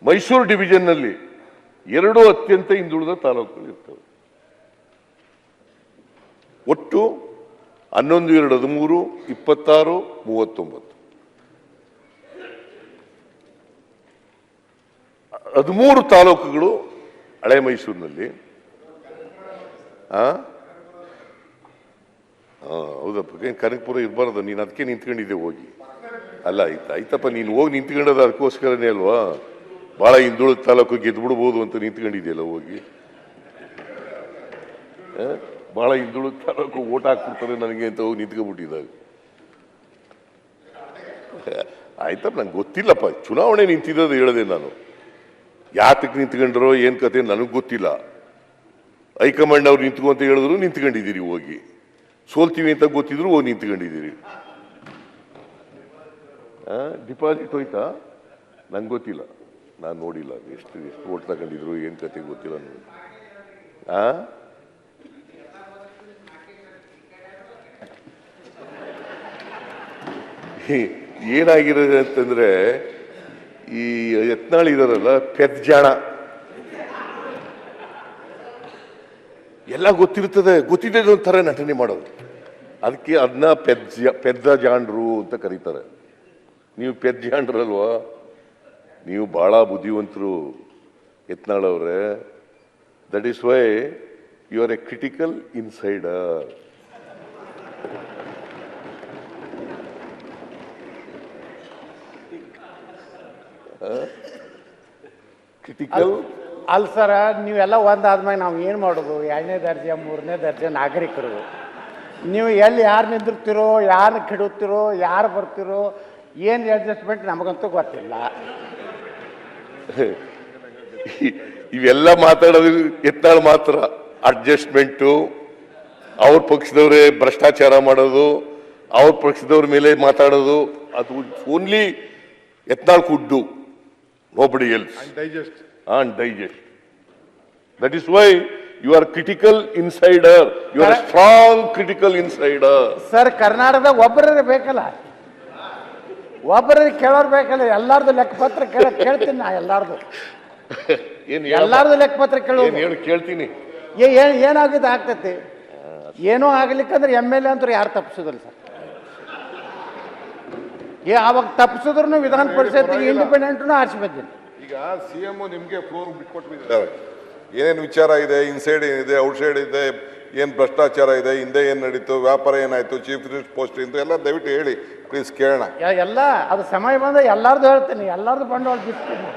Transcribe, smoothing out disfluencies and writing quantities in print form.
ಮೈಸೂರು ಡಿವಿಷನ್ನಲ್ಲಿ 2 ಅತ್ಯಂತ ಹಿಂದುಳಿದ ತಾಲೂಕುಗಳು ಇರ್ತವೆ. ಒಟ್ಟು 11, 2, 13, 26, 39. 13 ತಾಲೂಕುಗಳು ಹಳೆ ಮೈಸೂರಿನಲ್ಲಿ. ಹೌದಪ್ಪ, ಕನಕಪುರ ಇರಬಾರ್ದು, ನೀನು ಅದಕ್ಕೆ ನಿಂತ್ಕೊಂಡಿದ್ದೆ ಹೋಗಿ. ಅಲ್ಲ ಆಯ್ತಪ್ಪ, ನೀನು ಹೋಗಿ ನಿಂತ್ಕೊಂಡದ ಅದಕ್ಕೋಸ್ಕರನೇ ಅಲ್ವಾ, ಬಹಳ ಹಿಂದುಳಿದ ತಾಲೂಕು ಗೆದ್ಬಿಡ್ಬೋದು ಅಂತ ನಿಂತ್ಕೊಂಡಿದೆಯಲ್ಲ ಹೋಗಿ. ಬಹಳ ಹಿಂದುಳಿದ ತಾಲೂಕು ಓಟ್ ಹಾಕ್ಬಿಡ್ತಾರೆ ನನಗೆ ಅಂತ ಹೋಗಿ ನಿಂತ್ಕೊಂಡ್ಬಿಟ್ಟಿದ್ದಾಗ. ಆಯ್ತಪ್ಪ, ನಂಗೆ ಗೊತ್ತಿಲ್ಲಪ್ಪ, ಚುನಾವಣೆ ನಿಂತಿದ್ದು ಹೇಳಿದೆ ನಾನು. ಯಾತಕ್ಕೆ ನಿಂತ್ಕೊಂಡ್ರೋ ಏನ್ ಕತೆ ನನಗೆ ಗೊತ್ತಿಲ್ಲ. ಹೈಕಮಾಂಡ್ ಅವ್ರು ನಿಂತ್ಕೊ ಅಂತ ಹೇಳಿದ್ರು ನಿಂತ್ಕೊಂಡಿದ್ದೀರಿ, ಹೋಗಿ ಸೋಲ್ತೀವಿ ಅಂತ ಗೊತ್ತಿದ್ರು ಹೋಗಿ ನಿಂತ್ಕೊಂಡಿದ್ದೀರಿ. ಡಿಪಾಸಿಟ್ ಹೋಯ್ತಾ ನಂಗೆ ಗೊತ್ತಿಲ್ಲ, ನಾನು ನೋಡಿಲ್ಲ ಎಷ್ಟು ಓಟ್ ತಗೊಂಡಿದ್ರು ಏನ್ ಕತೆ ಗೊತ್ತಿಲ್ಲ ನನಗೆ. ಏನಾಗಿರೋದು ಅಂತಂದ್ರೆ, ಈ ಯತ್ನಾಳ್ ಇದಾರಲ್ಲ ಪೆದ್ಜಾಣ, ಎಲ್ಲ ಗೊತ್ತಿರ್ತದೆ, ಗೊತ್ತಿದ್ದ ಒಂಥರ ನಟನೆ ಮಾಡೋದು. ಅದಕ್ಕೆ ಅದನ್ನ ಪೆದ್ದ ಜಾಂಡ್ರು ಅಂತ ಕರೀತಾರೆ. ನೀವು ಪೆದ್ಜಾಂಡ್ರಲ್ವಾ, ನೀವು ಬಹಳ ಬುದ್ಧಿವಂತರು ಯತ್ನಾಳ್ ಅವರೇ. That is why you are a critical insider. Critical ಅಲ್ಲ ಸರ, ನೀವೆಲ್ಲ ಒಂದಾದ್ಮೇಲೆ ನಾವು ಏನು ಮಾಡೋದು? 2ನೇ ದರ್ಜೆ 3ನೇ ದರ್ಜೆ ನಾಗರಿಕರು. ನೀವು ಎಲ್ಲಿ ಯಾರು ನಿಂದಿರ್ತಿರೋ, ಯಾರು ಕೆಡುತ್ತಿರೋ, ಯಾರು ಬರ್ತಿರೋ, ಏನು ಅಡ್ಜಸ್ಟ್ಮೆಂಟ್ ನಮಗಂತೂ ಗೊತ್ತಿಲ್ಲ. ಇವೆಲ್ಲ ಮಾತಾಡೋದು ಯತ್ನಾಳ್ ಮಾತ್ರ. ಅಡ್ಜಸ್ಟ್ಮೆಂಟು, ಅವ್ರ ಪಕ್ಷದವರೇ ಭ್ರಷ್ಟಾಚಾರ ಮಾಡೋದು, ಅವ್ರ ಪಕ್ಷದವ್ರ ಮೇಲೆ ಮಾತಾಡೋದು, ಅದು only Yatnal could do, nobody else. And digest. That is why you are critical insider. You are a strong critical insider. Sir, ಕರ್ನಾಟಕದಾಗ ಒಬ್ಬರೇ ಬೇಕಲ್ಲ, ಒಬ್ಬರಿಗೆ ಕೇಳೋರು ಬೇಕಲ್ಲ. ಎಲ್ಲಾರ್ದು ಲೆಕ್ಕಪತ್ರ ಕೇಳ್ತೀನಿ ನಾ, ಎಲ್ಲಾರ್ದು ಲೆಕ್ಕಪತ್ರ ಕೇಳೋದು ಕೇಳ್ತೀನಿ. ಏನಾಗಿದೆ ಆಗ್ತೈತಿ, ಏನೋ ಆಗ್ಲಿಕ್ಕಂದ್ರೆ MLA ಅಂತೂ ಯಾರು ತಪ್ಪಿಸೋದಿಲ್ಲ ಸರ್. ಅವಾಗ ತಪ್ಪಿಸಿದ್ರು ವಿಧಾನ ಪರಿಷತ್ ಇಂಡಿಪೆಂಡೆಂಟ್ನು ಆರಿಸಿ ಬಂದಿಲ್ಲ. ಈಗ CM ನಿಮ್ಗೆ ಫ್ಲೋರ್ ಬಿಟ್ಕೊಟ್ಟಿದ್ದಾರೆ. ಏನೇನು ವಿಚಾರ ಇದೆ, ಇನ್ಸೈಡ್ ಏನಿದೆ, ಔಟ್ಸೈಡ್ ಇದೆ, ಏನ್ ಭ್ರಷ್ಟಾಚಾರ ಇದೆ, ಹಿಂದೆ ಏನ್ ನಡೀತು, ವ್ಯಾಪಾರ ಏನಾಯ್ತು, ಚೀಫ್ ಮಿನಿಸ್ಟರ್ ಪೋಸ್ಟ್ ಇಂತ ಎಲ್ಲ ದಯವಿಟ್ಟು ಹೇಳಿ ಪ್ಲೀಸ್, ಕೇಳೋಣ. ಎಲ್ಲ ಅದು ಸಮಯ ಬಂದ ಎಲ್ಲಾರ್ದು ಹೇಳ್ತೀನಿ, ಎಲ್ಲಾರ್ದು ಬಂಡವಾಳ ಬಿಡ್ತೀನಿ.